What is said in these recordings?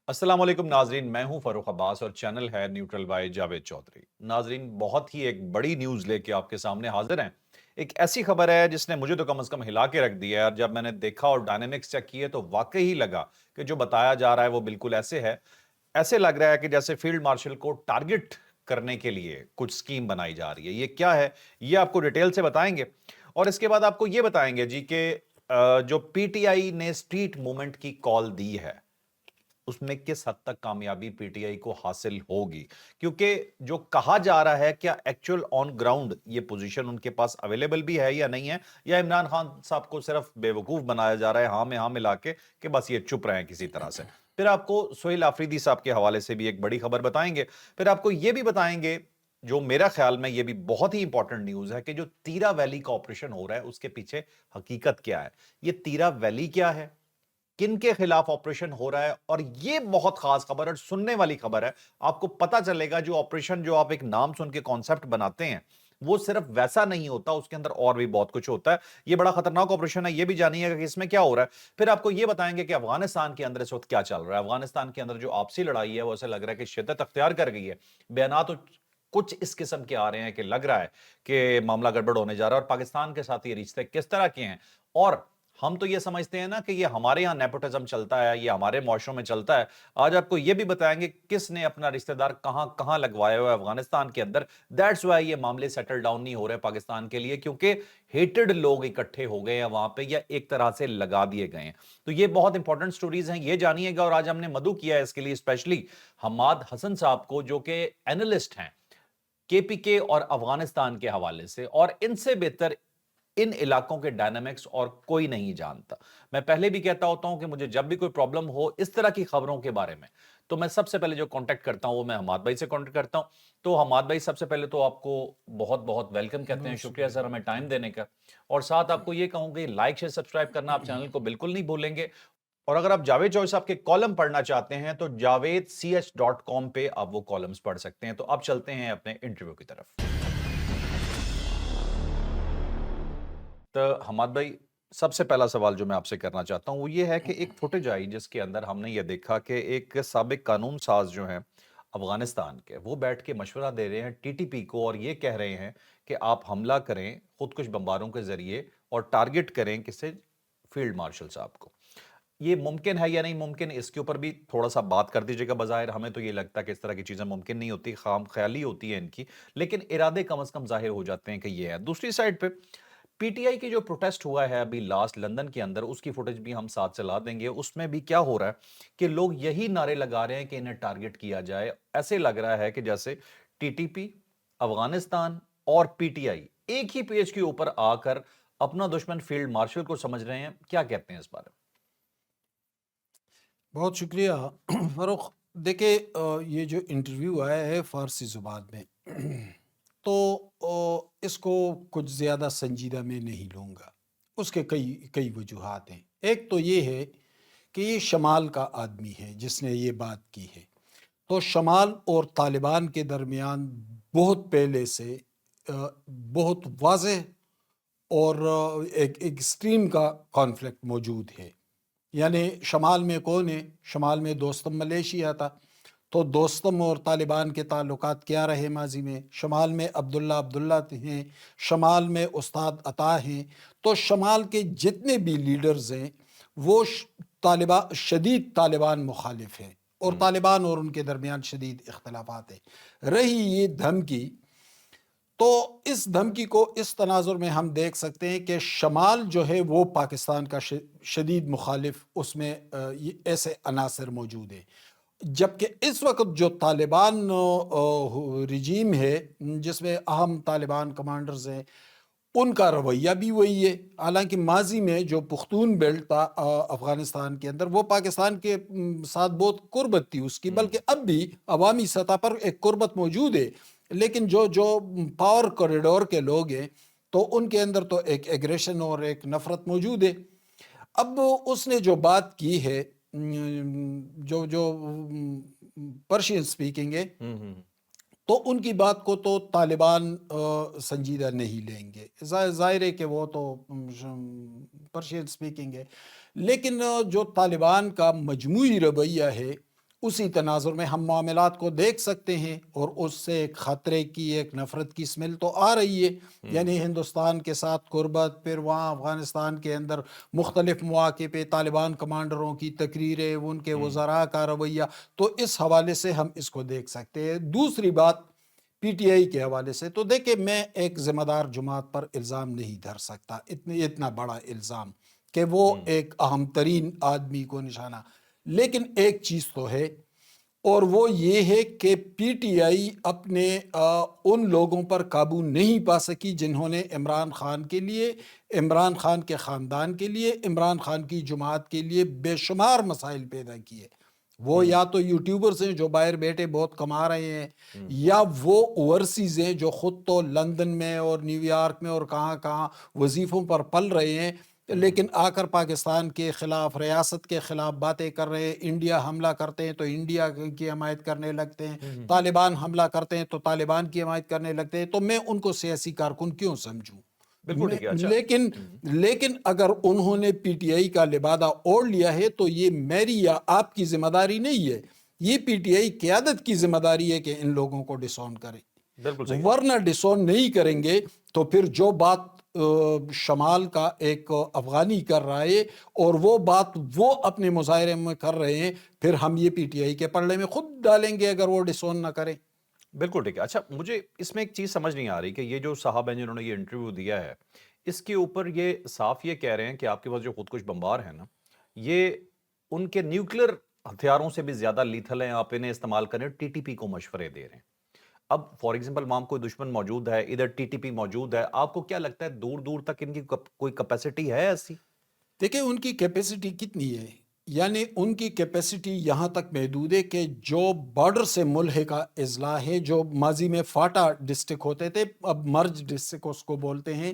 السلام علیکم ناظرین، میں ہوں فاروق عباس اور چینل ہے نیوٹرل بائی جاوید چودھری۔ ناظرین، بہت ہی ایک بڑی نیوز لے کے آپ کے سامنے حاضر ہیں۔ ایک ایسی خبر ہے جس نے مجھے تو کم از کم ہلا کے رکھ دیا ہے، اور جب میں نے دیکھا اور ڈائنامکس چیک کیے تو واقعی لگا کہ جو بتایا جا رہا ہے وہ بالکل ایسے ہے۔ ایسے لگ رہا ہے کہ جیسے فیلڈ مارشل کو ٹارگٹ کرنے کے لیے کچھ سکیم بنائی جا رہی ہے۔ یہ کیا ہے یہ آپ کو ڈیٹیل سے بتائیں گے، اور اس کے بعد آپ کو یہ بتائیں گے جی کہ جو پی ٹی آئی نے اسٹریٹ موومنٹ کی کال دی ہے اس میں کس حد تک کامیابی پی ٹی آئی کو حاصل ہوگی، کیونکہ جو کہا جا رہا ہے کیا ایکچوئل آن گراؤنڈ یہ پوزیشن ان کے پاس اویلیبل بھی ہے یا نہیں ہے، یا عمران خان صاحب کو صرف بے وقوف بنایا جا رہا ہے ہاں میں ہاں ملا کے کہ بس یہ چپ رہے ہیں کسی طرح سے۔ پھر آپ کو سہیل آفریدی صاحب کے حوالے سے بھی ایک بڑی خبر بتائیں گے۔ پھر آپ کو یہ بھی بتائیں گے جو میرا خیال میں یہ بھی بہت ہی امپورٹنٹ نیوز ہے کہ جو تیرا ویلی کا آپریشن ہو رہا ہے اس کے پیچھے حقیقت کیا ہے، یہ تیرا ویلی کیا ہے، کن کے خلاف آپریشن ہو رہا ہے، اور یہ بہت خاص خبر اور سننے والی خبر ہے۔ آپ کو پتا چلے گا جو آپریشن جو آپ ایک نام سن کے کانسیپٹ بناتے ہیں وہ صرف ویسا نہیں ہوتا، اس کے اندر اور بھی بہت کچھ ہوتا ہے۔ یہ بڑا خطرناک آپریشن ہے، یہ بھی جانیے گا کہ اس میں کیا ہو رہا ہے۔ پھر آپ کو یہ بتائیں گے کہ افغانستان کے اندر اس وقت کیا چل رہا ہے۔ افغانستان کے اندر جو آپسی لڑائی ہے وہ ایسا لگ رہا ہے کہ شدت اختیار کر گئی ہے۔ بیانات کچھ اس قسم کے آ رہے ہیں کہ لگ رہا ہے کہ معاملہ گڑبڑ ہونے جا رہا ہے، اور پاکستان کے ساتھ یہ رشتے کس طرح کے ہیں۔ اور ہم تو یہ سمجھتے ہیں نا کہ یہ ہمارے یہاں نیپوٹزم چلتا ہے، یہ ہمارے معاشروں میں چلتا ہے۔ آج آپ کو یہ بھی بتائیں گے کس نے اپنا رشتہ دار کہاں کہاں لگوایا ہوا ہے افغانستان کے اندر۔ دیٹس وائی یہ معاملے سیٹل ڈاؤن نہیں ہو رہے پاکستان کے لیے، کیونکہ ہیٹڈ لوگ اکٹھے ہو گئے ہیں وہاں پہ، یا ایک طرح سے لگا دیے گئے ہیں۔ تو یہ بہت امپورٹنٹ سٹوریز ہیں، یہ جانیے گا۔ اور آج ہم نے مدعو کیا ہے اس کے لیے اسپیشلی حماد حسن صاحب کو، جو کہ اینالسٹ ہیں کے پی کے اور افغانستان کے حوالے سے، اور ان سے بہتر ان علاقوں کے ڈائنامکس اور کوئی نہیں جانتا۔ میں پہلے بھی کہتا ہوتا ہوں کہ مجھے جب بھی کوئی پرابلم ہو اس طرح کی خبروں کے بارے میں تو میں سب سے پہلے جو کانٹیکٹ کرتا ہوں وہ میں حماد بھائی سے کانٹیکٹ کرتا ہوں۔ تو حماد بھائی، سب سے پہلے تو آپ کو بہت بہت ویلکم کہتے ہیں، بہت شکریہ شکریہ سر ہمیں بہت ٹائم شکریہ دینے کا۔ اور ساتھ آپ کو یہ کہوں کہ لائک شیئر سبسکرائب کرنا آپ چینل کو بالکل نہیں بھولیں گے۔ اور اگر آپ جاوید چوئس صاحب کے کالم پڑھنا چاہتے ہیں تو جاوید CH.com پہ آپ وہ کالمز پڑھ سکتے ہیں۔ تو اب چلتے ہیں اپنے انٹرویو کی طرف۔ تو حماد بھائی، سب سے پہلا سوال جو میں آپ سے کرنا چاہتا ہوں وہ یہ ہے کہ ایک فوٹیج آئی جس کے اندر ہم نے یہ دیکھا کہ ایک سابق قانون ساز جو ہیں افغانستان کے، وہ بیٹھ کے مشورہ دے رہے ہیں ٹی ٹی پی کو، اور یہ کہہ رہے ہیں کہ آپ حملہ کریں خودکش بمباروں کے ذریعے اور ٹارگٹ کریں کسے، فیلڈ مارشل صاحب کو۔ یہ ممکن ہے یا نہیں ممکن، اس کے اوپر بھی تھوڑا سا بات کر دیجیے گا۔ بظاہر ہمیں تو یہ لگتا ہے کہ اس طرح کی چیزیں ممکن نہیں ہوتی، خام خیالی ہوتی ہے ان کی، لیکن ارادے کم از کم ظاہر ہو جاتے ہیں کہ یہ ہے۔ دوسری سائڈ پہ پی ٹی آئی کی جو پروٹیسٹ ہوا ہے ابھی لاسٹ لندن کے اندر، اس کی فوٹیج بھی ہم ساتھ چلا دیں گے۔ اس میں بھی کیا ہو رہا ہے کہ لوگ یہی نعرے لگا رہے ہیں کہ انہیں ٹارگٹ کیا جائے۔ ایسے لگ رہا ہے کہ جیسے ٹی ٹی پی، افغانستان اور پی ٹی آئی ایک ہی پیج کے اوپر آ کر اپنا دشمن فیلڈ مارشل کو سمجھ رہے ہیں۔ کیا کہتے ہیں اس بارے میں؟ بہت شکریہ فاروق۔ دیکھیں، یہ جو انٹرویو آیا ہے فارسی زبان میں تو اس کو کچھ زیادہ سنجیدہ میں نہیں لوں گا۔ اس کے کئی کئی وجوہات ہیں۔ ایک تو یہ ہے کہ یہ شمال کا آدمی ہے جس نے یہ بات کی ہے، تو شمال اور طالبان کے درمیان بہت پہلے سے بہت واضح اور ایک ایکسٹریم کا کانفلکٹ موجود ہے۔ یعنی شمال میں کون ہے؟ شمال میں دوستم ملیشیا تھا، تو دوستم اور طالبان کے تعلقات کیا رہے ماضی میں؟ شمال میں عبداللہ ہیں، شمال میں استاد عطا ہیں۔ تو شمال کے جتنے بھی لیڈرز ہیں وہ شدید طالبان مخالف ہیں، اور طالبان اور ان کے درمیان شدید اختلافات ہیں۔ رہی یہ دھمکی، تو اس دھمکی کو اس تناظر میں ہم دیکھ سکتے ہیں کہ شمال جو ہے وہ پاکستان کا شدید مخالف، اس میں ایسے عناصر موجود ہیں، جبکہ اس وقت جو طالبان رجیم ہے جس میں اہم طالبان کمانڈرز ہیں، ان کا رویہ بھی وہی ہے۔ حالانکہ ماضی میں جو پختون بیلٹ تھا افغانستان کے اندر، وہ پاکستان کے ساتھ بہت قربت تھی اس کی، بلکہ اب بھی عوامی سطح پر ایک قربت موجود ہے، لیکن جو پاور کوریڈور کے لوگ ہیں تو ان کے اندر تو ایک ایگریشن اور ایک نفرت موجود ہے۔ اب اس نے جو بات کی ہے، جو پرشین سپیکنگ ہے، تو ان کی بات کو تو طالبان سنجیدہ نہیں لیں گے۔ ظاہر ہے کہ وہ تو پرشین سپیکنگ ہے، لیکن جو طالبان کا مجموعی رویہ ہے اسی تناظر میں ہم معاملات کو دیکھ سکتے ہیں اور اس سے ایک خطرے کی ایک نفرت کی اسمیل تو آ رہی ہے. یعنی ہندوستان کے ساتھ قربت، پھر وہاں افغانستان کے اندر مختلف مواقع پہ طالبان کمانڈروں کی تقریریں، ان کے وزراء کا رویہ، تو اس حوالے سے ہم اس کو دیکھ سکتے ہیں. دوسری بات پی ٹی آئی کے حوالے سے تو دیکھیں، میں ایک ذمہ دار جماعت پر الزام نہیں دھر سکتا، اتنا بڑا الزام کہ وہ ایک اہم ترین آدمی کو نشانہ. لیکن ایک چیز تو ہے، اور وہ یہ ہے کہ پی ٹی آئی اپنے ان لوگوں پر قابو نہیں پا سکی جنہوں نے عمران خان کے لیے، عمران خان کے خاندان کے لیے، عمران خان کی جماعت کے لیے بے شمار مسائل پیدا کیے. وہ یا تو یوٹیوبرز ہیں جو باہر بیٹھے بہت کما رہے ہیں، یا وہ اوورسیز ہیں جو خود تو لندن میں اور نیو یارک میں اور کہاں کہاں وظیفوں پر پل رہے ہیں، لیکن آ کر پاکستان کے خلاف، ریاست کے خلاف باتیں کر رہے ہیں. انڈیا حملہ کرتے ہیں تو انڈیا کی حمایت کرنے لگتے ہیں، طالبان حملہ کرتے ہیں تو طالبان کی حمایت کرنے لگتے ہیں. تو میں ان کو سیاسی کارکن کیوں سمجھوں؟ بالکل ٹھیک ہے. اچھا، لیکن اگر انہوں نے پی ٹی آئی کا لبادہ اوڑھ لیا ہے تو یہ میری یا آپ کی ذمہ داری نہیں ہے، یہ پی ٹی آئی قیادت کی ذمہ داری ہے کہ ان لوگوں کو ڈسون کرے. بالکل صحیح. ورنہ ڈسون نہیں کریں گے تو پھر جو بات شمال کا ایک افغانی کر رہا ہے اور وہ بات وہ اپنے مظاہرے میں کر رہے ہیں، پھر ہم یہ پی ٹی آئی کے پلڑے میں خود ڈالیں گے اگر وہ ڈسون نہ کریں. بالکل ٹھیک ہے. اچھا، مجھے اس میں ایک چیز سمجھ نہیں آ رہی کہ یہ جو صاحب ہیں جنہوں نے یہ انٹرویو دیا ہے، اس کے اوپر یہ صاف یہ کہہ رہے ہیں کہ آپ کے پاس جو خودکش بمبار ہیں نا، یہ ان کے نیوکلیر ہتھیاروں سے بھی زیادہ لیتھل ہیں، آپ انہیں استعمال کریں، ٹی ٹی پی کو مشورے دے رہے ہیں. اب فار ایگزامپل وہاں کوئی دشمن موجود ہے، ادھر ٹی ٹی پی موجود ہے، آپ کو کیا لگتا ہے دور دور تک ان کی کوئی کیپیسٹی ہے ایسی؟ دیکھیں ان کی کیپیسٹی کتنی ہے، یعنی ان کی کیپیسٹی یہاں تک محدود ہے کہ جو بارڈر سے ملحقہ اضلاع ہے، جو ماضی میں فاٹا ڈسٹرکٹ ہوتے تھے، اب مرج ڈسٹرکٹ اس کو بولتے ہیں،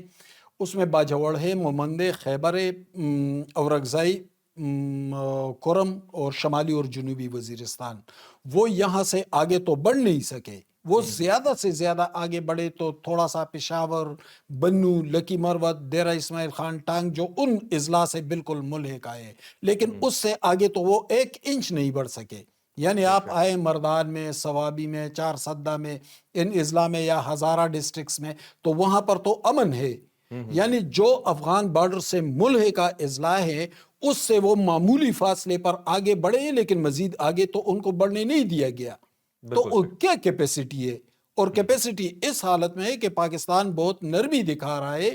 اس میں باجوڑ ہے، مومندے، خیبر، اورکزائی، کرم اور شمالی اور جنوبی وزیرستان. وہ یہاں سے آگے تو بڑھ نہیں سکے. وہ زیادہ سے زیادہ آگے بڑھے تو تھوڑا سا پشاور، بنو، لکی مروت، ڈیرہ اسماعیل خان ٹانگ جو ان اضلاع سے بالکل ملحق آئے، لیکن اس سے آگے تو وہ 1 انچ نہیں بڑھ سکے. یعنی آپ آئے مردان میں، سوابی میں، چار سدہ میں، ان اضلاع میں یا ہزارہ ڈسٹرکٹس میں، تو وہاں پر تو امن ہے. یعنی جو افغان بارڈر سے ملحقہ اضلاع ہے اس سے وہ معمولی فاصلے پر آگے بڑھے ہیں، لیکن مزید آگے تو ان کو بڑھنے نہیں دیا گیا. تو کیا کیپیسٹی ہے؟ اور کیپیسٹی اس حالت میں ہے کہ پاکستان بہت نرمی دکھا رہا ہے.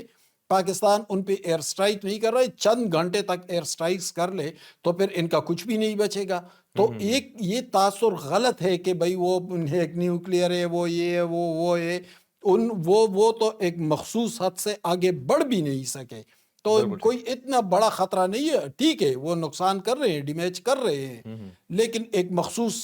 پاکستان ان پہ ایئر سٹرائک نہیں کر رہا ہے، چند گھنٹے تک ایئر سٹرائکس کر لے تو پھر ان کا کچھ بھی نہیں بچے گا. تو ایک یہ تاثر غلط ہے کہ بھئی وہ ایک نیوکلیئر ہے، وہ یہ ہے، وہ ہے، وہ تو ایک مخصوص حد سے آگے بڑھ بھی نہیں سکے. تو کوئی اتنا بڑا خطرہ نہیں ہے. ٹھیک ہے وہ نقصان کر رہے ہیں، ڈیمیج کر رہے ہیں، لیکن ایک مخصوص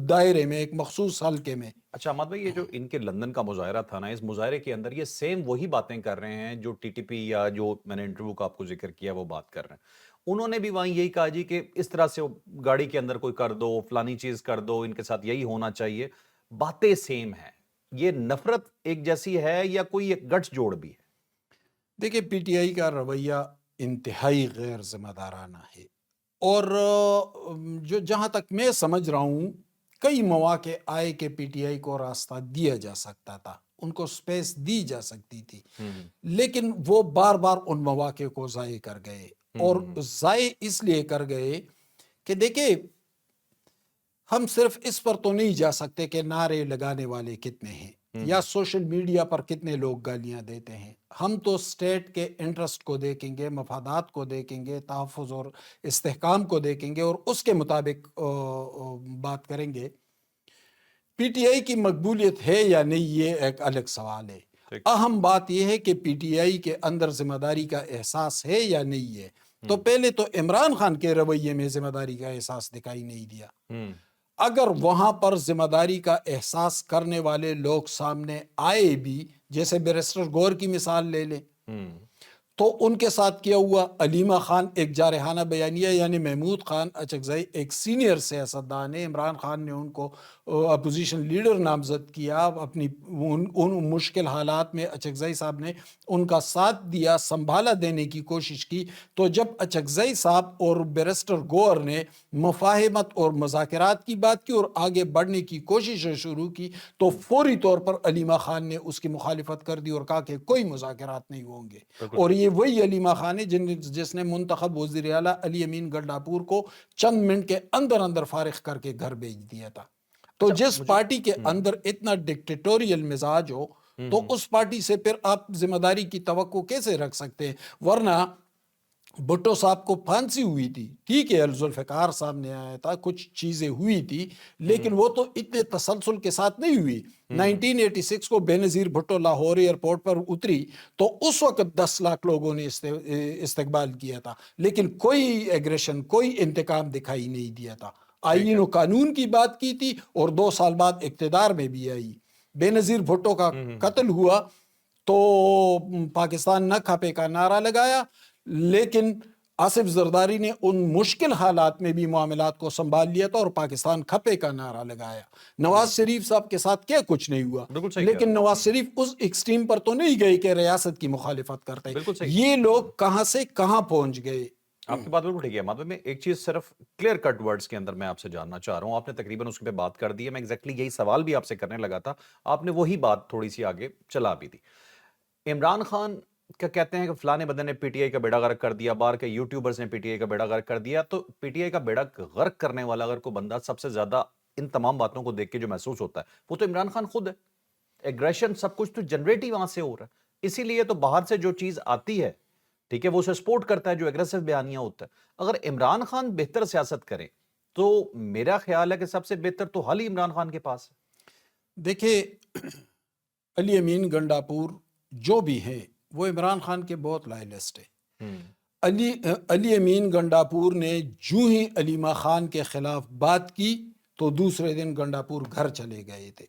دائرے میں، ایک مخصوص حلقے میں. اچھا احمد بھائی، یہ جو ان کے لندن کا مظاہرہ تھا نا، اس مظاہرے کے اندر یہ سیم وہی باتیں کر رہے ہیں جو ٹی ٹی پی یا جو میں نے انٹرویو کا آپ کو ذکر کیا وہ بات کر رہے ہیں. انہوں نے بھی وہاں یہی کہا جی کہ اس طرح سے گاڑی کے اندر کوئی کر دو، فلانی چیز کر دو، ان کے ساتھ یہی ہونا چاہیے. باتیں سیم ہیں. یہ نفرت ایک جیسی ہے یا کوئی ایک گٹس جوڑ بھی ہے؟ دیکھیں پی ٹی آئی کا رویہ انتہائی غیر ذمہ دارانہ ہے، اور جو جہاں تک میں سمجھ رہا ہوں کئی مواقع آئے کہ پی ٹی آئی کو راستہ دیا جا سکتا تھا، ان کو سپیس دی جا سکتی تھی، لیکن وہ بار بار ان مواقع کو ضائع کر گئے. اور ضائع اس لیے کر گئے کہ دیکھیں ہم صرف اس پر تو نہیں جا سکتے کہ نعرے لگانے والے کتنے ہیں یا سوشل میڈیا پر کتنے لوگ گالیاں دیتے ہیں. ہم تو سٹیٹ کے انٹرسٹ کو دیکھیں گے، مفادات کو دیکھیں گے، تحفظ اور استحکام کو دیکھیں گے اور اس کے مطابق بات کریں گے. پی ٹی آئی کی مقبولیت ہے یا نہیں یہ ایک الگ سوال ہے. اہم بات یہ ہے کہ پی ٹی آئی کے اندر ذمہ داری کا احساس ہے یا نہیں ہے. تو پہلے تو عمران خان کے رویے میں ذمہ داری کا احساس دکھائی نہیں دیا. اگر وہاں پر ذمہ داری کا احساس کرنے والے لوگ سامنے آئے بھی، جیسے بیرسٹر گور کی مثال لے لیں، تو ان کے ساتھ کیا ہوا علیمہ خان ایک جارحانہ بیانیہ، یعنی محمود خان اچکزئی ایک سینئر سیاستدان ہے، عمران خان نے ان کو اپوزیشن لیڈر نامزد کیا، اپنی ان مشکل حالات میں اچکزئی صاحب نے ان کا ساتھ دیا، سنبھالا دینے کی کوشش کی۔ تو جب اچکزئی صاحب اور بیرسٹر گوہر نے مفاہمت اور مذاکرات کی بات کی اور آگے بڑھنے کی کوشش شروع کی تو فوری طور پر علیمہ خان نے اس کی مخالفت کر دی اور کہا کہ کوئی مذاکرات نہیں ہوں گے۔ اور یہ وہی علیمہ خان ہے جس نے منتخب وزیر اعلیٰ علی امین گنڈاپور کو چند منٹ کے اندر اندر فارغ کر کے گھر بھیج دیا تھا۔ تو جس پارٹی کے اندر اتنا ڈکٹیٹوریل مزاج ہو تو اس پارٹی سے پھر آپ ذمہ داری کی توقع کیسے رکھ سکتے ہیں؟ ورنہ بھٹو صاحب کو پھانسی ہوئی تھی، ٹھیک ہے، ذوالفقار صاحب نے آیا تھا، کچھ چیزیں ہوئی تھی، لیکن وہ تو اتنے تسلسل کے ساتھ نہیں ہوئی۔ 1986 کو بے نظیر بھٹو لاہور ایئرپورٹ پر اتری تو اس وقت 10 لاکھ لوگوں نے استقبال کیا تھا، لیکن کوئی ایگریشن، کوئی انتقام دکھائی نہیں دیا تھا۔ آئین و قانون کی بات کی تھی اور 2 سال بعد اقتدار میں بھی آئی۔ بے نظیر بھٹو کا قتل ہوا تو پاکستان نہ کھپے کا نعرہ لگایا، لیکن آصف زرداری نے ان مشکل حالات میں بھی معاملات کو سنبھال لیا تھا اور پاکستان کھپے کا نعرہ لگایا۔ نواز شریف صاحب کے ساتھ کیا کچھ نہیں ہوا، بالکل صحیح لیکن نواز شریف اس ایکسٹریم پر تو نہیں گئے کہ ریاست کی مخالفت کرتے۔ بالکل صحیح۔ یہ لوگ کہاں سے کہاں پہنچ گئے۔ آپ کی بات بالکل ٹھیک ہے مادھو، میں ایک چیز صرف کلیئر کٹ ورڈز کے اندر میں آپ سے جاننا چاہ رہا ہوں، آپ نے تقریباً اس پہ بات کر دی ہے، میں ایگزیکٹلی یہی سوال بھی آپ سے کرنے لگا تھا، آپ نے وہی بات تھوڑی سی آگے چلا بھی دی۔ عمران خان کیا کہتے ہیں کہ فلانے بندے نے پی ٹی آئی کا بیڑا غرق کر دیا، باہر کے یوٹیوبرز نے پی ٹی آئی کا بیڑا غرق کر دیا، تو پی ٹی آئی کا بیڑا غرق کرنے والا اگر کوئی بندہ سب سے زیادہ ان تمام باتوں کو دیکھ کے جو محسوس ہوتا ہے وہ تو عمران خان خود ہے۔ ایگریشن سب کچھ تو جنریٹ ہی وہاں سے ہو رہا ہے، اسی لیے تو باہر سے جو چیز آتی ہے، ٹھیک ہے، وہ اسے سپورٹ کرتا ہے، جو ایگریسو بیانیہ ہوتا ہے۔ اگر عمران خان بہتر سیاست کرے تو میرا خیال ہے کہ سب سے بہتر تو حل ہی عمران خان کے پاس ہے۔ دیکھیں، علی امین گنڈاپور جو بھی ہیں وہ عمران خان کے بہت لائلسٹ ہیں۔ علی امین گنڈاپور نے جو ہی علیمہ خان کے خلاف بات کی تو دوسرے دن گنڈاپور گھر چلے گئے تھے،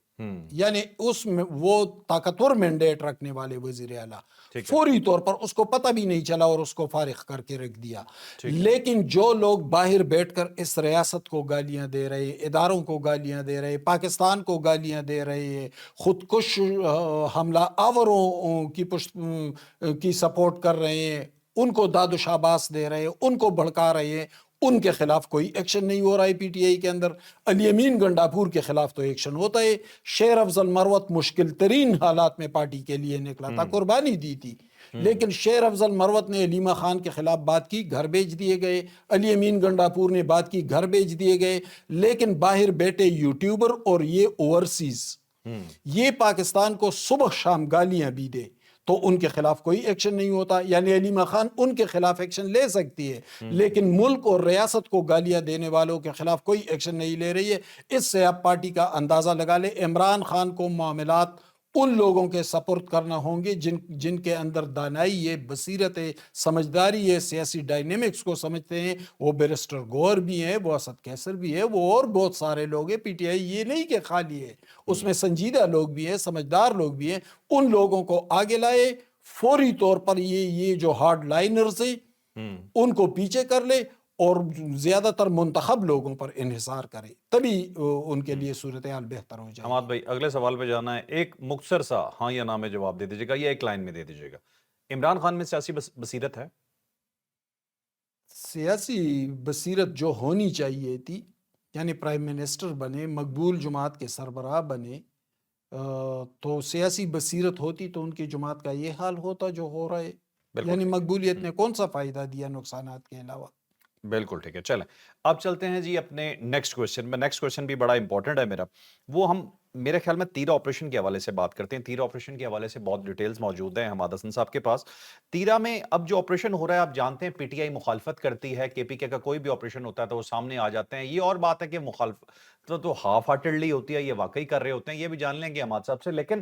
یعنی اس میں وہ طاقتور مینڈیٹ رکھنے والے وزیر اعلیٰ فوری طور پر اس کو پتہ بھی نہیں چلا اور اس کو فارغ کر کے رکھ دیا۔ لیکن جو لوگ باہر بیٹھ کر اس ریاست کو گالیاں دے رہے، اداروں کو گالیاں دے رہے، پاکستان کو گالیاں دے رہے، خودکش حملہ آوروں کی سپورٹ کر رہے ہیں، ان کو داد و شاباس دے رہے، ان کو بھڑکا رہے ہیں، ان کے خلاف کوئی ایکشن نہیں ہو رہا ہے۔ پی ٹی آئی کے اندر علی امین گنڈاپور کے خلاف تو ایکشن ہوتا ہے۔ شیر افضل مروت مشکل ترین حالات میں پارٹی کے لیے نکلا تھا، قربانی دی تھی، لیکن شیر افضل مروت نے علیمہ خان کے خلاف بات کی، گھر بھیج دیے گئے۔ علی امین گنڈاپور نے بات کی، گھر بھیج دیے گئے۔ لیکن باہر بیٹھے یوٹیوبر اور یہ اوورسیز، یہ پاکستان کو صبح شام گالیاں بھی دے تو ان کے خلاف کوئی ایکشن نہیں ہوتا۔ یعنی علیمہ خان ان کے خلاف ایکشن لے سکتی ہے، لیکن ملک اور ریاست کو گالیاں دینے والوں کے خلاف کوئی ایکشن نہیں لے رہی ہے۔ اس سے آپ پارٹی کا اندازہ لگا لیں، عمران خان کو معاملات ان لوگوں کے سپرد کرنا ہوں گے جن کے اندر دانائی ہے، بصیرت ہے، سمجھداری ہے، سیاسی ڈائنامکس کو سمجھتے ہیں۔ وہ بیرسٹر گوہر بھی ہیں، وہ اسد کیسر بھی ہے، وہ اور بہت سارے لوگ ہیں۔ پی ٹی آئی یہ نہیں کہ خالی ہے، اس میں سنجیدہ لوگ بھی ہیں، سمجھدار لوگ بھی ہیں۔ ان لوگوں کو آگے لائے، فوری طور پر یہ جو ہارڈ لائنرز ہیں ان کو پیچھے کر لے اور زیادہ تر منتخب لوگوں پر انحصار کرے، تبھی ان کے لیے صورتحال بہتر ہو جائے۔ حماد بھائی، اگلے سوال پہ جانا ہے، ایک مختصر سا ہاں یا نہ میں جواب دے دیجیے گا، یا ایک لائن میں دے دیجیے گا۔ عمران خان میں سیاسی بصیرت ہے؟ سیاسی بصیرت جو ہونی چاہیے تھی، یعنی پرائم منسٹر بنے، مقبول جماعت کے سربراہ بنے، تو سیاسی بصیرت ہوتی تو ان کی جماعت کا یہ حال ہوتا جو ہو رہا ہے۔ یعنی مقبولیت نے کون سا فائدہ دیا نقصانات کے علاوہ؟ بالکل ٹھیک ہے، چلیں اب چلتے ہیں جی اپنے نیکسٹ کویشچن میں۔ نیکسٹ کویشچن بھی بڑا امپورٹنٹ ہے میرا، وہ ہم میرے خیال میں تیرا آپریشن کے حوالے سے بات کرتے ہیں۔ تیرا آپریشن کے حوالے سے بہت ڈیٹیلز موجود ہیں حماد حسن صاحب کے پاس۔ تیرا میں اب جو آپریشن ہو رہا ہے، آپ جانتے ہیں پی ٹی آئی مخالفت کرتی ہے، کے پی کے کا کوئی بھی آپریشن ہوتا ہے تو وہ سامنے آ جاتے ہیں۔ یہ اور بات ہے کہ مخالفت تو ہاف ہارٹڈلی ہوتی ہے، یہ واقعی کر رہے ہوتے ہیں، یہ بھی جان لیں گے حماد صاحب سے۔ لیکن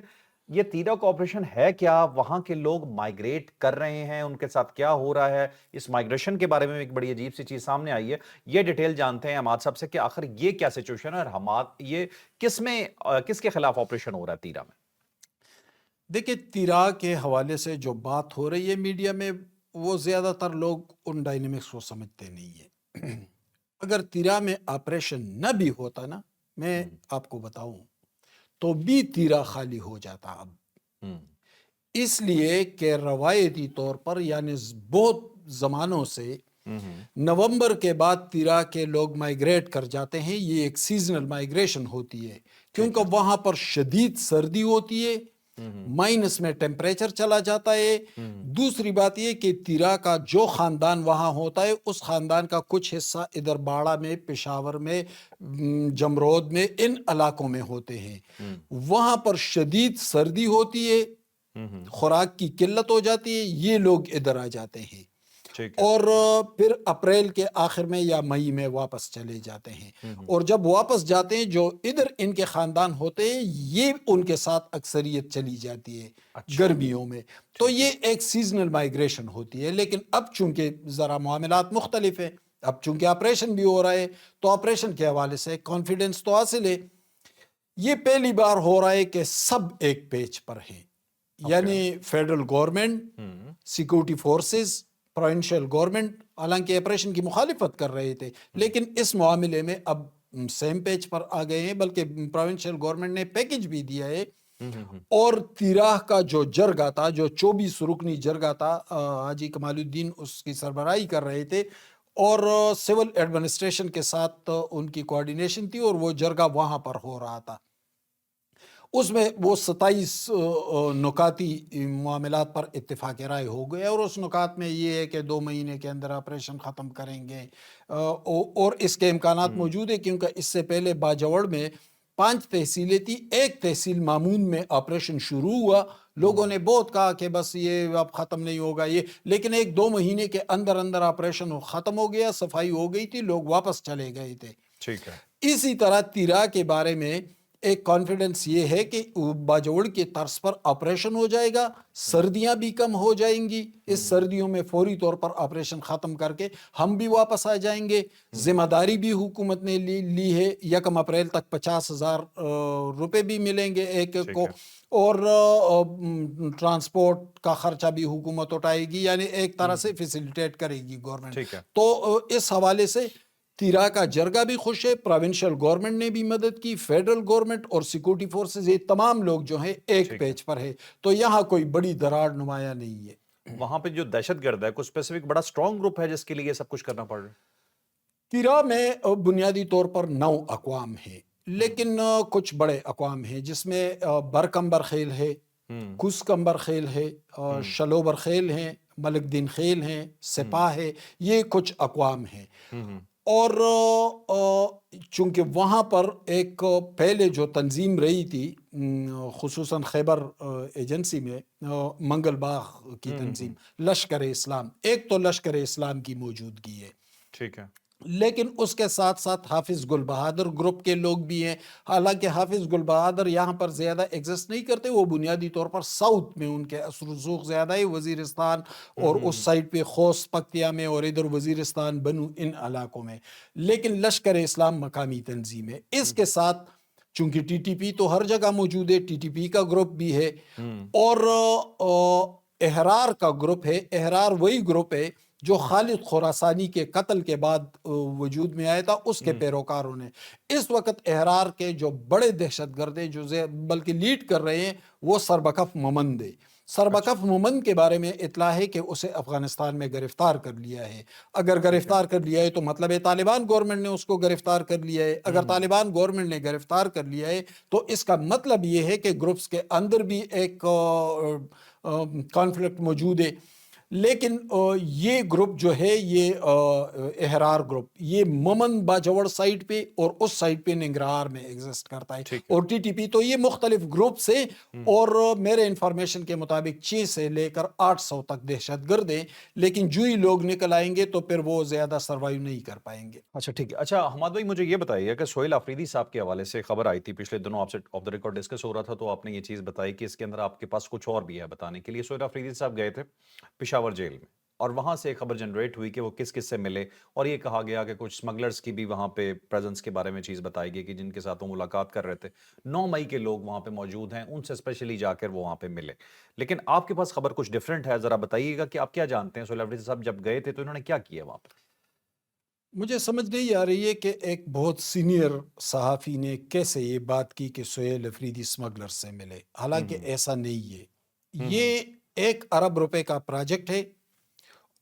یہ تیرا کا آپریشن ہے کیا؟ وہاں کے لوگ مائیگریٹ کر رہے ہیں، ان کے ساتھ کیا ہو رہا ہے؟ اس مائیگریشن کے بارے میں ایک بڑی عجیب سی چیز سامنے آئی ہے، یہ ڈیٹیل جانتے ہیں حماد صاحب سے کہ آخر یہ کیا سچویشن ہے اور حماد یہ کس کے خلاف آپریشن ہو رہا ہے تیرا میں؟ دیکھیں، تیرا کے حوالے سے جو بات ہو رہی ہے میڈیا میں، وہ زیادہ تر لوگ ان ڈائنامکس کو سمجھتے نہیں ہیں۔ اگر تیرا میں آپریشن نہ بھی ہوتا نا، میں آپ کو بتاؤں، تو بھی تیرا خالی ہو جاتا اب، اس لیے کہ روایتی طور پر یعنی بہت زمانوں سے نومبر کے بعد تیرا کے لوگ مائیگریٹ کر جاتے ہیں۔ یہ ایک سیزنل مائیگریشن ہوتی ہے، کیونکہ وہاں پر شدید سردی ہوتی ہے، مائنس میں ٹیمپریچر چلا جاتا ہے۔ دوسری بات یہ کہ تیرا کا جو خاندان وہاں ہوتا ہے، اس خاندان کا کچھ حصہ ادھر باڑہ میں، پشاور میں، جمرود میں، ان علاقوں میں ہوتے ہیں۔ وہاں پر شدید سردی ہوتی ہے، خوراک کی قلت ہو جاتی ہے، یہ لوگ ادھر آ جاتے ہیں اور پھر اپریل کے آخر میں یا مئی میں واپس چلے جاتے ہیں۔ اور جب واپس جاتے ہیں، جو ادھر ان کے خاندان ہوتے ہیں، یہ ان کے ساتھ اکثریت چلی جاتی ہے گرمیوں میں۔ تو یہ ایک سیزنل مائیگریشن ہوتی ہے۔ لیکن اب چونکہ ذرا معاملات مختلف ہیں، اب چونکہ آپریشن بھی ہو رہا ہے، تو آپریشن کے حوالے سے کانفیڈنس تو حاصل ہے۔ یہ پہلی بار ہو رہا ہے کہ سب ایک پیج پر ہیں، یعنی federal government, security forces, provincial government, حالانکہ آپریشن کی مخالفت کر رہے تھے، لیکن اس معاملے میں اب سیم پیج پر آ گئے ہیں، بلکہ پروونشل گورنمنٹ نے پیکج بھی دیا ہے۔ اور تیراہ کا جو جرگہ تھا، جو 24 رکنی جرگہ تھا، حاجی کمال الدین اس کی سربراہی کر رہے تھے، اور سول ایڈمنسٹریشن کے ساتھ ان کی کوارڈینیشن تھی، اور وہ جرگہ وہاں پر ہو رہا تھا۔ اس میں وہ 27 نکاتی معاملات پر اتفاق رائے ہو گئے، اور اس نکات میں یہ ہے کہ 2 مہینے کے اندر آپریشن ختم کریں گے، اور اس کے امکانات موجود ہیں، کیونکہ اس سے پہلے باجوڑ میں 5 تحصیلیں تھی، ایک تحصیل مامون میں آپریشن شروع ہوا، لوگوں نے بہت کہا کہ بس یہ اب ختم نہیں ہوگا یہ، لیکن 1-2 مہینے کے اندر اندر آپریشن ختم ہو گیا، صفائی ہو گئی تھی، لوگ واپس چلے گئے تھے۔ ٹھیک ہے۔ اسی طرح تیرا کے بارے میں ایک کانفیڈنس یہ ہے کہ باجوڑ کے طرز پر آپریشن ہو جائے گا، سردیاں بھی کم ہو جائیں گی، اس سردیوں میں فوری طور پر آپریشن ختم کر کے ہم بھی واپس آ جائیں گے۔ ذمہ داری بھی حکومت نے لی ہے، 1 اپریل تک 50,000 روپے بھی ملیں گے ایک کو، اور ٹرانسپورٹ کا خرچہ بھی حکومت اٹھائے گی، یعنی ایک طرح سے فیسیلیٹیٹ کرے گی گورنمنٹ۔ تو اس حوالے سے تیرا کا جرگہ بھی خوش ہے، پروونشل گورنمنٹ نے بھی مدد کی، فیڈرل گورنمنٹ اور سیکورٹی فورسز، یہ تمام لوگ جو ہیں ایک پیج پر ہے، تو یہاں کوئی بڑی دراڑ نمایاں نہیں ہے۔ وہاں پہ جو دہشت گرد ہے، کوئی اسپیسیفک بڑا اسٹرانگ گروپ ہے جس کے لیے سب کچھ کرنا پڑ رہا ہے؟ تیرا میں بنیادی طور پر 9 اقوام ہیں، لیکن کچھ بڑے اقوام ہیں، جس میں برکمبر خیل ہے، کسکمبر خیل ہے، شلوبر خیل ہیں، ملک دین خیل ہیں، سپاہ ہے، یہ کچھ اقوام ہیں۔ اور چونکہ وہاں پر ایک پہلے جو تنظیم رہی تھی، خصوصاً خیبر ایجنسی میں منگل باغ کی تنظیم، لشکر اسلام، ایک تو لشکر اسلام کی موجودگی ہے، ٹھیک ہے، لیکن اس کے ساتھ ساتھ حافظ گل بہادر گروپ کے لوگ بھی ہیں۔ حالانکہ حافظ گل بہادر یہاں پر زیادہ ایگزسٹ نہیں کرتے، وہ بنیادی طور پر ساؤتھ میں ان کے اثر رسوخ زیادہ ہے، وزیرستان اور اس سائڈ پہ خوست پکتیا میں، اور ادھر وزیرستان بنو، ان علاقوں میں، لیکن لشکر اسلام مقامی تنظیم ہے۔ اس کے ساتھ چونکہ ٹی ٹی پی تو ہر جگہ موجود ہے، ٹی ٹی پی کا گروپ بھی ہے، اور احرار کا گروپ ہے۔ احرار وہی گروپ ہے جو خالد خراسانی کے قتل کے بعد وجود میں آیا تھا، اس کے پیروکاروں نے۔ اس وقت احرار کے جو بڑے دہشت گرد ہیں، جو بلکہ لیڈ کر رہے ہیں، وہ سربکف ممند ہے۔ سربکف ممند کے بارے میں اطلاع ہے کہ اسے افغانستان میں گرفتار کر لیا ہے۔ اگر گرفتار کر لیا ہے تو مطلب ہے طالبان گورنمنٹ نے اس کو گرفتار کر لیا ہے۔ اگر طالبان گورنمنٹ نے گرفتار کر لیا ہے تو اس کا مطلب یہ ہے کہ گروپس کے اندر بھی ایک کانفلکٹ موجود ہے۔ لیکن یہ گروپ جو ہے، یہ احرار گروپ، یہ ممن باجوڑ سائٹ پہ اور اس سائٹ پہ ننگرہار میں ایگزسٹ کرتا ہے، اور ٹی ٹی پی تو یہ مختلف گروپس ہیں، اور میرے انفارمیشن کے مطابق 6 سے لے کر 800 تک دہشت گرد ہیں، لیکن جو ہی لوگ نکل آئیں گے تو پھر وہ زیادہ سروائیو نہیں کر پائیں گے۔ اچھا ٹھیک ہے۔ اچھا حماد بھائی، مجھے یہ بتائیے کہ سہیل آفریدی صاحب کے حوالے سے خبر آئی تھی پچھلے دنوں، آپ سے آف دا ریکارڈ ڈسکس ہو رہا تھا، تو آپ نے یہ چیز بتائی کہ اس کے اندر آپ کے پاس کچھ اور بھی ہے بتانے کے لیے۔ سہیل آفریدی صاحب گئے تھے پشاور جیل میں، اور وہاں سے ایک خبر جنریٹ ہوئی کہ وہ کس کس سے ملے، اور یہ کہا گیا کہ کچھ سمگلرز کی بھی وہاں پہ پریزنس کے بارے میں چیز بتائی گئی کہ جن کے ساتھ وہ ملاقات کر رہے تھے. 9 مئی کے لوگ وہاں پہ موجود ہیں، ان سے اسپیشلی جا کر وہ وہاں پہ ملے. لیکن آپ کے پاس خبر کچھ ڈیفرنٹ ہے، ذرا بتائیے گا کہ آپ کیا جانتے ہیں سہیل افریدی صاحب جب گئے تھے تو انہوں نے کیا کیا وہاں پہ؟ مجھے سمجھ نہیں آ رہی ہے کہ ایک بہت سینئر صحافی نے کیسے یہ بات کی کہ سہیل افریدی اسمگلر سے ملے، حالانکہ ایسا نہیں ہے. یہ 1 ارب روپے کا پروجیکٹ ہے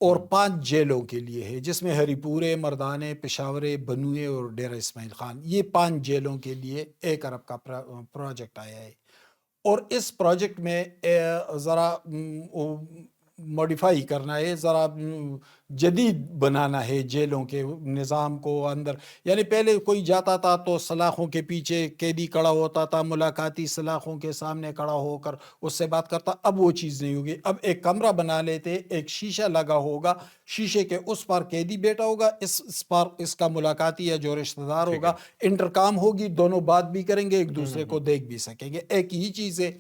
اور 5 جیلوں کے لیے ہے، جس میں ہری پورے، مردانے، پشاورے، بنوئے اور ڈیرہ اسماعیل خان، یہ 5 جیلوں کے لیے 1 ارب کا پروجیکٹ آیا ہے. اور اس پروجیکٹ میں ذرا موڈیفائی کرنا ہے، ذرا جدید بنانا ہے جیلوں کے نظام کو اندر. یعنی پہلے کوئی جاتا تھا تو سلاخوں کے پیچھے قیدی کڑا ہوتا تھا، ملاقاتی سلاخوں کے سامنے کڑا ہو کر اس سے بات کرتا. اب وہ چیز نہیں ہوگی. اب ایک کمرہ بنا لیتے، ایک شیشہ لگا ہوگا، شیشے کے اس پار قیدی بیٹھا ہوگا، اس پار اس کا ملاقاتی یا جو رشتہ دار ٹھیک ہے. ہوگا. انٹرکام ہوگی، دونوں بات بھی کریں گے، ایک دوسرے کو دیکھ بھی سکیں گے. ایک ہی چیز ہے.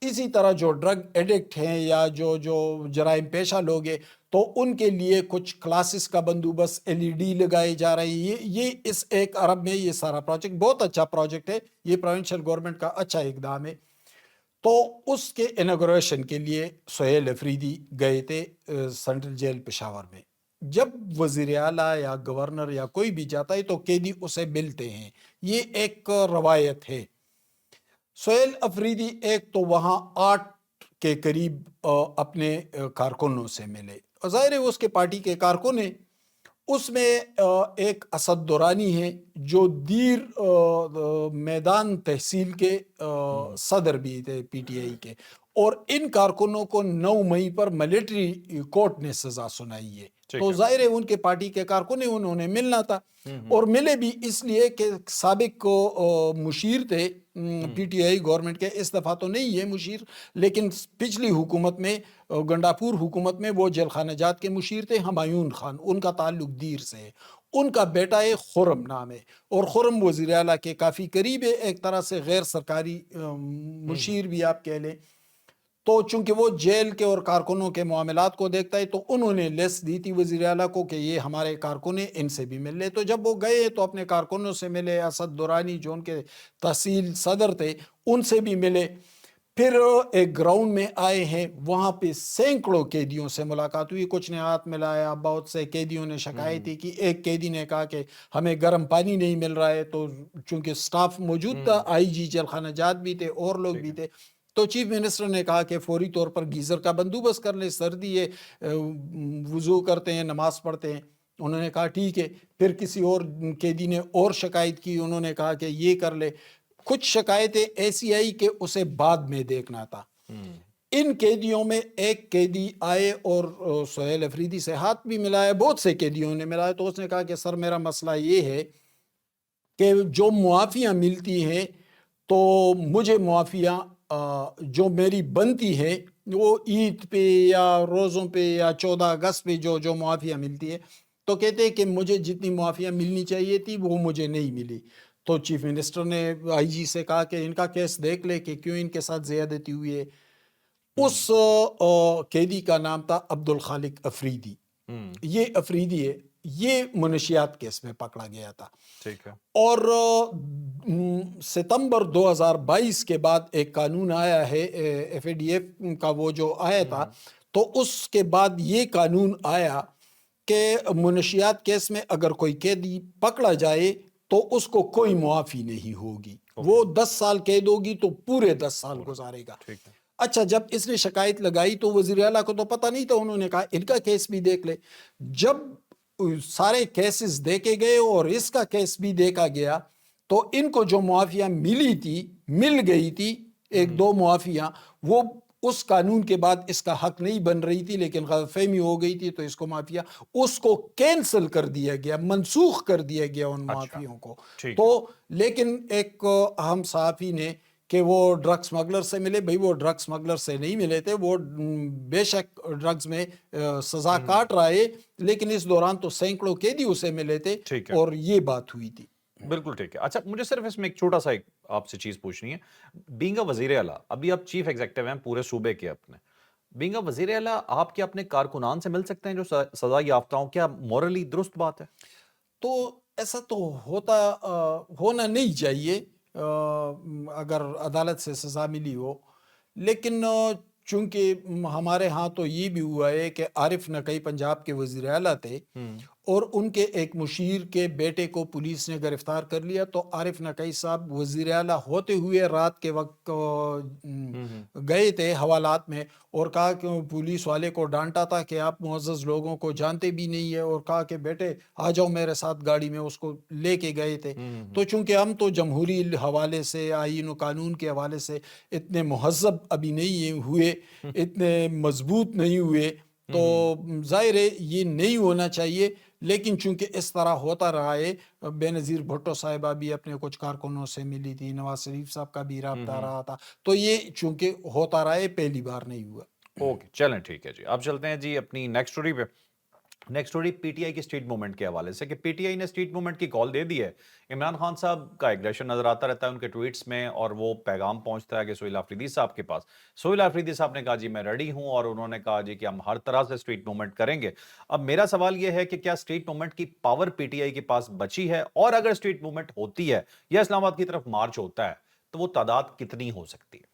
اسی طرح جو ڈرگ ایڈکٹ ہیں یا جو جرائم پیشہ لوگ ہیں تو ان کے لیے کچھ کلاسز کا بندوبست، LED لگائے جا رہے ہیں. یہ اس 1 ارب میں یہ سارا پروجیکٹ بہت اچھا پروجیکٹ ہے. یہ پروونشل گورنمنٹ کا اچھا اقدام ہے. تو اس کے انوگریشن کے لیے سہیل افریدی گئے تھے سینٹرل جیل پشاور میں. جب وزیر اعلیٰ یا گورنر یا کوئی بھی جاتا ہے تو قیدی اسے ملتے ہیں، یہ ایک روایت ہے. سہیل افریدی ایک تو وہاں 8 کے قریب اپنے کارکنوں سے ملے. ظاہر ہے اس کے پارٹی کے کارکن ہیں. اس میں ایک اسد دورانی ہے جو دیر میدان تحصیل کے صدر بھی تھے PTI کے، اور ان کارکنوں کو 9 مئی پر ملٹری کورٹ نے سزا سنائی ہے. تو ظاہر ہے ان کے پارٹی کے کارکن ہیں، انہوں نے ملنا تھا. اور ملے بھی اس لیے کہ سابق مشیر تھے PTI گورنمنٹ کے. اس دفعہ تو نہیں ہے مشیر، لیکن پچھلی حکومت میں، گنڈاپور حکومت میں وہ جیل خانہ جات کے مشیر تھے، ہمایون خان. ان کا تعلق دیر سے ہے. ان کا بیٹا ہے خرم نام ہے، اور خرم وزیر اعلیٰ کے کافی قریب ہے، ایک طرح سے غیر سرکاری مشیر بھی آپ کہہ لیں. تو چونکہ وہ جیل کے اور کارکنوں کے معاملات کو دیکھتا ہے تو انہوں نے لیس دی تھی وزیر اعلیٰ کو کہ یہ ہمارے کارکن ہیں، ان سے بھی مل لے. تو جب وہ گئے تو اپنے کارکنوں سے ملے، اسد دورانی جو ان کے تحصیل صدر تھے ان سے بھی ملے. پھر ایک گراؤنڈ میں آئے ہیں، وہاں پہ سینکڑوں قیدیوں سے ملاقات ہوئی. کچھ نے ہاتھ ملایا، بہت سے قیدیوں نے شکایت کی. ایک قیدی نے کہا کہ ہمیں گرم پانی نہیں مل رہا ہے. تو چونکہ سٹاف موجود تھا، IG جیل خانہ جات بھی تھے اور لوگ بھی تھے، تو چیف منسٹر نے کہا کہ فوری طور پر گیزر کا بندوبست کر لیں، سردی ہے، وضو کرتے ہیں، نماز پڑھتے ہیں. انہوں نے کہا ٹھیک ہے. پھر کسی اور قیدی نے اور شکایت کی، انہوں نے کہا کہ یہ کر لے. کچھ شکایتیں ایسی آئی کہ اسے بعد میں دیکھنا تھا. ان قیدیوں میں ایک قیدی آئے اور سہیل افریدی سے ہاتھ بھی ملایا، بہت سے قیدیوں نے ملایا. تو اس نے کہا کہ سر میرا مسئلہ یہ ہے کہ جو معافیاں ملتی ہیں تو مجھے معافیاں جو میری بنتی ہے وہ عید پہ یا روزوں پہ یا 14 اگست پہ جو معافیاں ملتی ہے، تو کہتے ہیں کہ مجھے جتنی معافیاں ملنی چاہیے تھی وہ مجھے نہیں ملی. تو چیف منسٹر نے IG سے کہا کہ ان کا کیس دیکھ لے کہ کیوں ان کے ساتھ زیادتی ہوئی ہے. اس قیدی کا نام تھا عبدالخالق افریدی. یہ افریدی ہے، یہ منشیات کیس میں پکڑا گیا تھا. ٹھیک ہے. اور ستمبر 2022 کے بعد ایک قانون آیا ہے FATF کا، وہ جو آیا تھا، تو اس کے بعد یہ قانون آیا کہ منشیات کیس میں اگر کوئی قیدی پکڑا جائے تو اس کو کوئی معافی نہیں ہوگی. وہ 10 سال قید ہوگی تو پورے 10 سال گزارے گا. اچھا، جب اس نے شکایت لگائی تو وزیر اعلیٰ کو تو پتہ نہیں تھا. انہوں نے کہا ان کا کیس بھی دیکھ لے. جب سارے کیسز دیکھے گئے اور اس کا کیس بھی دیکھا گیا تو ان کو جو معافیاں ملی تھی، مل گئی تھی 1-2 معافیاں، وہ اس قانون کے بعد اس کا حق نہیں بن رہی تھی، لیکن غلط فہمی ہو گئی تھی تو اس کو معافیہ، اس کو کینسل کر دیا گیا، منسوخ کر دیا گیا ان معافیوں کو. تو لیکن ایک اہم صحافی نے کہ وہ ڈرگ سمگلر سے ملے. بھئی وہ ڈرگ سمگلر سے نہیں ملے تھے، وہ بے شک ڈرگز میں سزا کاٹ رہا ہے، لیکن اس دوران تو سینکڑوں قیدی اسے ملے تھے اور یہ بات ہوئی تھی. بالکل ٹھیک ہے. اچھا، مجھے صرف اس میں ایک چھوٹا سا آپ سے چیز پوچھنی ہے. بینگ اے وزیر اعلیٰ، ابھی آپ چیف ایگزیکٹو ہیں پورے صوبے کے اپنے، بینگ وزیر اعلیٰ آپ کیا اپنے کارکنان سے مل سکتے ہیں جو سزا یافتہ ہوں؟ کیا مورلی درست بات ہے؟ تو ایسا تو ہونا نہیں چاہیے اگر عدالت سے سزا ملی ہو، لیکن چونکہ ہمارے ہاں تو یہ بھی ہوا ہے کہ عارف نقی پنجاب کے وزیر اعلیٰ تھے اور ان کے ایک مشیر کے بیٹے کو پولیس نے گرفتار کر لیا، تو عارف نقی صاحب وزیر اعلیٰ ہوتے ہوئے رات کے وقت گئے تھے حوالات میں اور کہا کہ پولیس والے کو ڈانٹا تھا کہ آپ معزز لوگوں کو جانتے بھی نہیں ہے، اور کہا کہ بیٹے آ جاؤ میرے ساتھ گاڑی میں، اس کو لے کے گئے تھے۔ تو چونکہ ہم تو جمہوری حوالے سے، آئین و قانون کے حوالے سے اتنے مہذب ابھی نہیں ہوئے، اتنے مضبوط نہیں ہوئے، تو ظاہر ہے یہ نہیں ہونا چاہیے، لیکن چونکہ اس طرح ہوتا رہا ہے، بے نظیر بھٹو صاحبہ بھی اپنے کچھ کارکنوں سے ملی تھی، نواز شریف صاحب کا بھی رابطہ رہا تھا، تو یہ چونکہ ہوتا رہا ہے، پہلی بار نہیں ہوا۔ اوکے چلیں ٹھیک ہے جی، اب چلتے ہیں جی اپنی نیکسٹ سٹوری پہ۔ Next story P T I کی اسٹریٹ موومنٹ کے حوالے سے کہ پی ٹی آئی نے اسٹریٹ موومنٹ کی کال دے دی ہے۔ عمران خان صاحب کا ایگریشن نظر آتا رہتا ہے ان کے ٹویٹس میں، اور وہ پیغام پہنچتا ہے کہ سہیل آفریدی صاحب کے پاس۔ سہیل آفریدی صاحب نے کہا جی میں ریڈی ہوں، اور انہوں نے کہا جی کہ ہم ہر طرح سے اسٹریٹ موومنٹ کریں گے۔ اب میرا سوال یہ ہے کہ کیا اسٹریٹ موومنٹ کی پاور پی ٹی آئی کے پاس بچی ہے، اور اگر اسٹریٹ موومنٹ ہوتی ہے یا اسلام آباد کی طرف مارچ ہوتا ہے تو وہ تعداد کتنی ہو سکتی ہے؟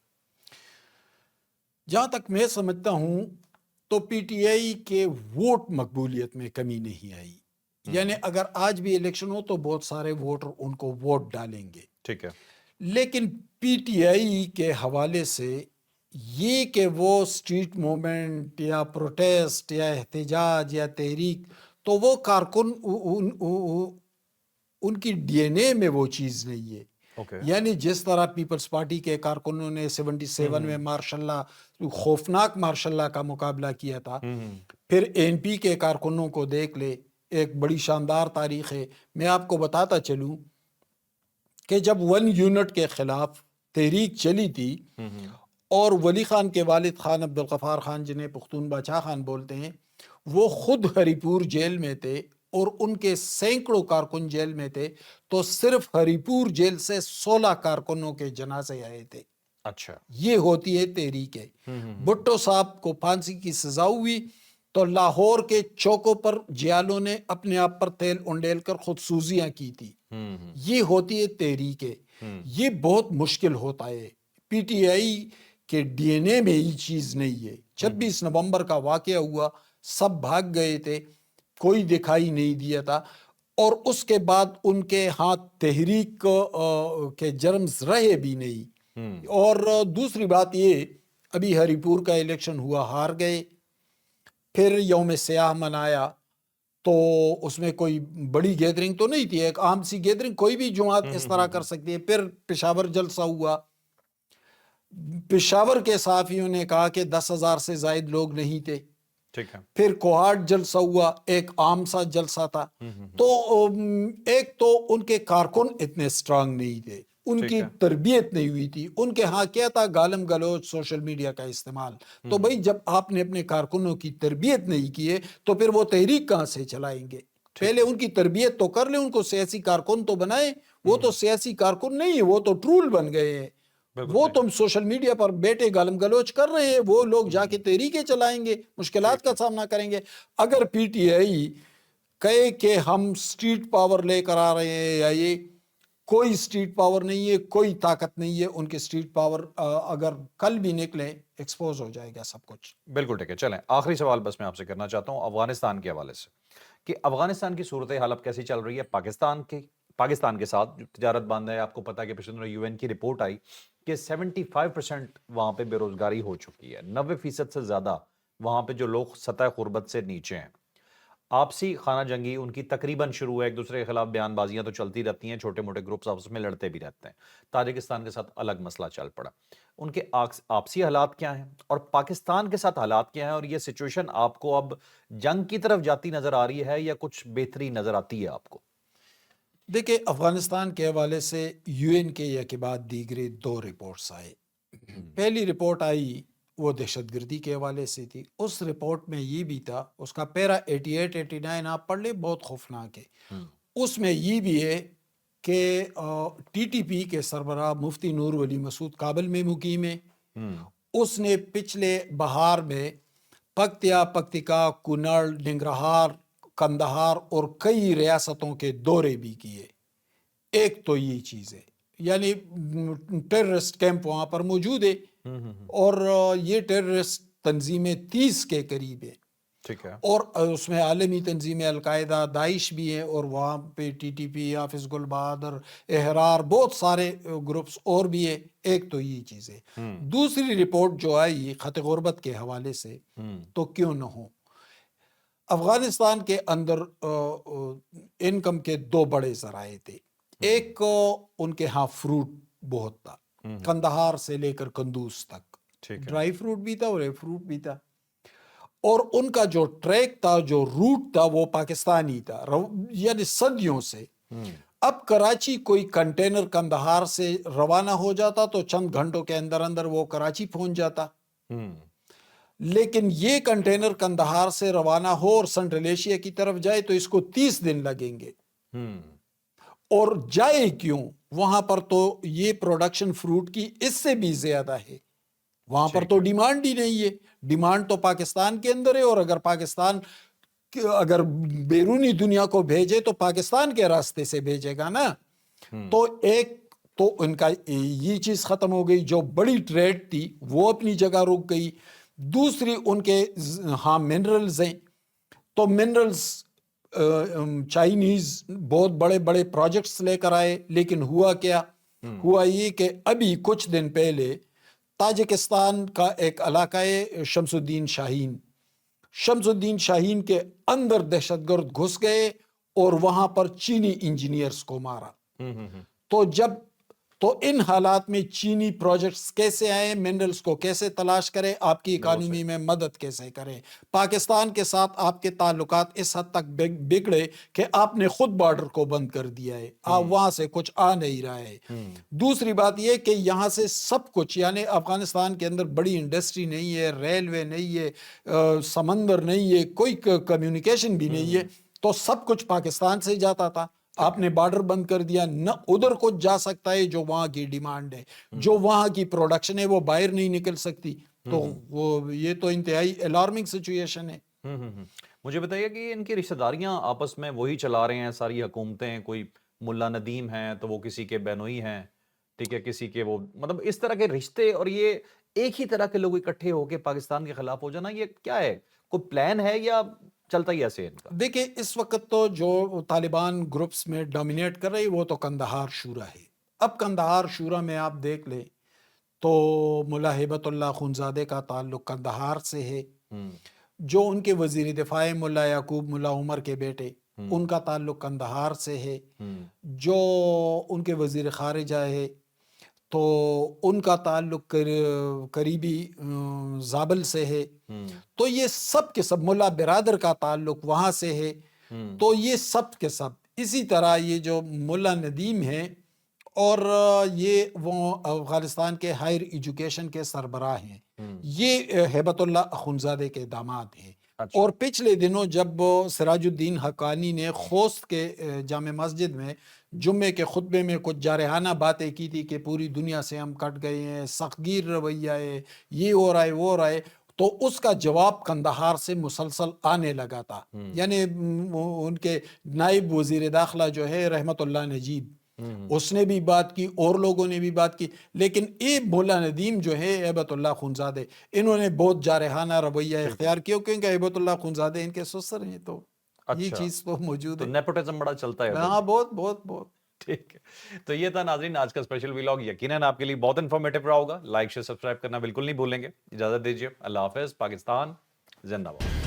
جہاں تک میں سمجھتا ہوں تو پی ٹی آئی کے ووٹ مقبولیت میں کمی نہیں آئی، یعنی اگر آج بھی الیکشن ہو تو بہت سارے ووٹر ان کو ووٹ ڈالیں گے، ٹھیک ہے۔ لیکن پی ٹی آئی کے حوالے سے یہ کہ وہ اسٹریٹ موومنٹ یا پروٹیسٹ یا احتجاج یا تحریک، تو وہ کارکن ان کی ڈی این اے میں وہ چیز نہیں ہے۔ اوکے۔ یعنی جس طرح پیپلز پارٹی کے کارکنوں نے 77 میں مارشاء اللہ خوفناک مارشاء اللہ کا مقابلہ کیا تھا، پھر این پی کے کارکنوں کو دیکھ لے، ایک بڑی شاندار تاریخ ہے۔ میں آپ کو بتاتا چلوں کہ جب 1 یونٹ کے خلاف تحریک چلی تھی اور ولی خان کے والد خان عبدالغفار خان، جنہیں پختون باچا خان بولتے ہیں، وہ خود ہری پور جیل میں تھے اور ان کے سینکڑوں کارکن جیل میں تھے، تو صرف ہری پور جیل سے 16 کارکنوں کے جنازے آئے تھے۔ اچھا۔ یہ ہوتی ہے تحریک ہے۔ بھٹو صاحب کو پھانسی کی سزا ہوئی تو لاہور کے چوکوں پر جیالوں نے اپنے آپ پر تیل انڈیل کر خود سوزیاں کی تھی۔ یہ ہوتی ہے تحریک ہے۔ یہ بہت مشکل ہوتا ہے، پی ٹی آئی کے ڈی این اے میں یہ چیز نہیں ہے۔ 26 نومبر کا واقعہ ہوا، سب بھاگ گئے تھے، کوئی دکھائی نہیں دیا تھا، اور اس کے بعد ان کے ہاتھ تحریک کے جرمز رہے بھی نہیں۔ اور دوسری بات یہ، ابھی ہری پور کا الیکشن ہوا، ہار گئے، پھر یوم سیاہ منایا، تو اس میں کوئی بڑی گیدرنگ تو نہیں تھی، ایک عام سی گیدرنگ کوئی بھی جماعت اس طرح کر سکتی ہے۔ پھر پشاور جلسہ ہوا، پشاور کے صحافیوں نے کہا کہ 10,000 سے زائد لوگ نہیں تھے۔ ٹھیک ہے۔ پھر کوہاٹ جلسہ ہوا، ایک عام سا جلسہ تھا۔ تو ایک تو ان کے کارکن اتنے سٹرانگ نہیں تھے، ان کی تربیت نہیں ہوئی تھی، ان کے ہاں کیا تھا، گالم گلوچ، سوشل میڈیا کا استعمال۔ تو بھائی جب آپ نے اپنے کارکنوں کی تربیت نہیں کی ہے تو پھر وہ تحریک کہاں سے چلائیں گے؟ پہلے ان کی تربیت تو کر لیں، ان کو سیاسی کارکن تو بنائیں۔ وہ تو سیاسی کارکن نہیں ہے، وہ تو ٹرول بن گئے ہیں۔ وہ تم سوشل میڈیا پر بیٹے گالم گلوچ کر رہے ہیں، وہ لوگ جا کے تحریکیں چلائیں گے، مشکلات کا سامنا کریں گے۔ اگر پی ٹی آئی کہے کہ ہم سٹریٹ پاور لے کر آ رہے ہیں، یا یہ کوئی سٹریٹ پاور نہیں ہے، کوئی طاقت نہیں ہے ان کے سٹریٹ پاور، اگر کل بھی نکلے ایکسپوز ہو جائے گا سب کچھ۔ بالکل ٹھیک ہے۔ چلیں آخری سوال بس میں آپ سے کرنا چاہتا ہوں افغانستان کے حوالے سے، کہ افغانستان کی صورتحال اب کیسی چل رہی ہے؟ پاکستان کے ساتھ جو تجارت بند ہے، آپ کو پتا کہ پچھلے دنوں یو این کی رپورٹ آئی کہ 75% وہاں پہ بے روزگاری ہو چکی ہے، 90% سے زیادہ وہاں پہ جو لوگ سطح غربت سے نیچے ہیں۔ آپسی خانہ جنگی ان کی تقریباً شروع ہے، ایک دوسرے کے خلاف بیان بازیاں تو چلتی رہتی ہیں، چھوٹے موٹے گروپس آپس میں لڑتے بھی رہتے ہیں۔ تاجکستان کے ساتھ الگ مسئلہ چل پڑا۔ ان کے آپسی حالات کیا ہیں اور پاکستان کے ساتھ حالات کیا ہیں، اور یہ سچویشن آپ کو اب جنگ کی طرف جاتی نظر آ رہی ہے یا کچھ بہتری نظر آتی ہے آپ کو؟ دیکھیں، افغانستان کے حوالے سے یو این کے ایک بعد دیگرے 2 رپورٹس آئے۔ پہلی رپورٹ آئی وہ دہشت گردی کے حوالے سے تھی، اس رپورٹ میں یہ بھی تھا، اس کا پیرا 88-89 آپ پڑھ لیں، بہت خوفناک ہے۔ اس میں یہ بھی ہے کہ ٹی ٹی پی کے سربراہ مفتی نور ولی مسعود کابل میں مقیم ہے، اس نے پچھلے بہار میں پکتیا، پکتیکا، کنڑ، ننگرہار، کندہار اور کئی ریاستوں کے دورے بھی کیے. ایک تو یہ چیز ہے، یعنی ٹیررسٹ کیمپ وہاں پر موجود ہے، اور یہ ٹیررسٹ تنظیمیں 30 کے قریب ہیں، ٹھیک ہے. اور اس میں عالمی تنظیمیں القاعدہ، داعش بھی ہیں، اور وہاں پہ ٹی ٹی پی، حافظ گل بہادر، احرار، بہت سارے گروپس اور بھی ہیں. ایک تو یہ چیز ہے. دوسری رپورٹ جو آئی خط غربت کے حوالے سے، تو کیوں نہ ہو، افغانستان کے اندر انکم کے دو بڑے ذرائع تھے. ایک ان کے ہاں فروٹ بہت تھا، کندہار سے لے کر قندوز تک ڈرائی فروٹ بھی تھا اور فروٹ بھی تھا، اور ان کا جو ٹریک تھا، جو روٹ تھا، وہ پاکستانی تھا، یعنی صدیوں سے. اب کراچی کوئی کنٹینر کندہار سے روانہ ہو جاتا تو چند گھنٹوں کے اندر اندر وہ کراچی پہنچ جاتا، لیکن یہ کنٹینر کندہار سے روانہ ہو اور سنٹرل ایشیا کی طرف جائے تو اس کو 30 دن لگیں گے. اور جائے کیوں وہاں پر؟ تو یہ پروڈکشن فروٹ کی اس سے بھی زیادہ ہے، وہاں پر تو ڈیمانڈ ہی نہیں ہے. ڈیمانڈ تو پاکستان کے اندر ہے، اور اگر پاکستان اگر بیرونی دنیا کو بھیجے تو پاکستان کے راستے سے بھیجے گا نا. تو ایک تو ان کا یہ چیز ختم ہو گئی، جو بڑی ٹریڈ تھی وہ اپنی جگہ رک گئی. دوسری ان کے ہاں منرلز ہیں، تو منرلز چائنیز بہت بڑے بڑے پروجیکٹس لے کر آئے، لیکن ہوا کیا؟ ہوا یہ کہ ابھی کچھ دن پہلے تاجکستان کا ایک علاقہ ہے شمس الدین شاہین کے اندر دہشت گرد گھس گئے اور وہاں پر چینی انجینئرز کو مارا. تو ان حالات میں چینی پروجیکٹس کیسے آئیں، منرلز کو کیسے تلاش کریں، آپ کی اکانومی میں مدد کیسے کریں؟ پاکستان کے ساتھ آپ کے تعلقات اس حد تک بگڑے کہ آپ نے خود بارڈر کو بند کر دیا ہے، آپ وہاں سے کچھ آ نہیں رہا ہے. دوسری بات یہ کہ یہاں سے سب کچھ، یعنی افغانستان کے اندر بڑی انڈسٹری نہیں ہے، ریلوے نہیں ہے، سمندر نہیں ہے، کوئی کمیونیکیشن بھی نہیں ہے، تو سب کچھ پاکستان سے جاتا تھا. آپ نے بارڈر بند کر دیا، نہ ادھر کچھ جا سکتا ہے جو وہاں کی ڈیمانڈ ہے، جو وہاں کی پروڈکشن ہے وہ باہر نہیں نکل سکتی. تو یہ تو انتہائی الارمنگ سچویشن ہے. مجھے بتائیے کہ ان کی رشتہ داریاں آپس میں وہی چلا رہے ہیں ساری حکومتیں، کوئی ملا ندیم ہیں تو وہ کسی کے بینوئی ہیں، ٹھیک ہے، کسی کے وہ، مطلب اس طرح کے رشتے، اور یہ ایک ہی طرح کے لوگ اکٹھے ہو کے پاکستان کے خلاف ہو جانا، یہ کیا ہے؟ کوئی پلان ہے یا چلتا ہی ایسے ان کا؟ دیکھیں اس وقت تو جو طالبان گروپس میں ڈومینیٹ کر رہی وہ تو کندہار شورا ہے. اب کندہار شورا میں آپ دیکھ لیں تو ملا ہیبت اللہ خونزادے کا تعلق کندہار سے ہے، جو ان کے وزیر دفاع ملا یعقوب ملا عمر کے بیٹے، ان کا تعلق کندہار سے ہے. جو ان کے وزیر خارجہ ہے تو ان کا تعلق قریبی زابل سے ہے. تو یہ سب کے سب، ملا برادر کا تعلق وہاں سے ہے. تو یہ سب کے سب اسی طرح یہ جو ملا ندیم ہیں، اور یہ وہ افغانستان کے ہائر ایجوکیشن کے سربراہ ہیں، یہ ہیبت اللہ اخونزادے کے داماد ہیں. اور پچھلے دنوں جب سراج الدین حقانی نے خوست کے جامع مسجد میں جمعے کے خطبے میں کچھ جارحانہ باتیں کی تھی کہ پوری دنیا سے ہم کٹ گئے ہیں، سخت گیر رویہ ہے، یہ ہو رہا ہے وہ ہو رہا ہے، تو اس کا جواب کندہار سے مسلسل آنے لگا تھا. یعنی ان کے نائب وزیر داخلہ جو ہے رحمت اللہ نجیب، اس نے بھی بات کی اور لوگوں نے بھی بات کی، لیکن مولا ندیم جو ہے ہیبت اللہ خونزادے، انہوں نے بہت جارحانہ رویہ اختیار کیا، کیونکہ ہیبت اللہ خونزادے ان کے سسر ہیں. تو یہ چیز تو موجود ہے، نیپوٹزم بڑا چلتا ہے. ہاں بہت بہت بہت. ٹھیک ہے، تو یہ تھا ناظرین آج کا اسپیشل ویلاگ، یقیناً آپ کے لیے بہت انفارمیٹو رہا ہوگا. لائک شیئر سبسکرائب کرنا بالکل نہیں بھولیں گے. اجازت دیجیے، اللہ حافظ. پاکستان زندہ باد.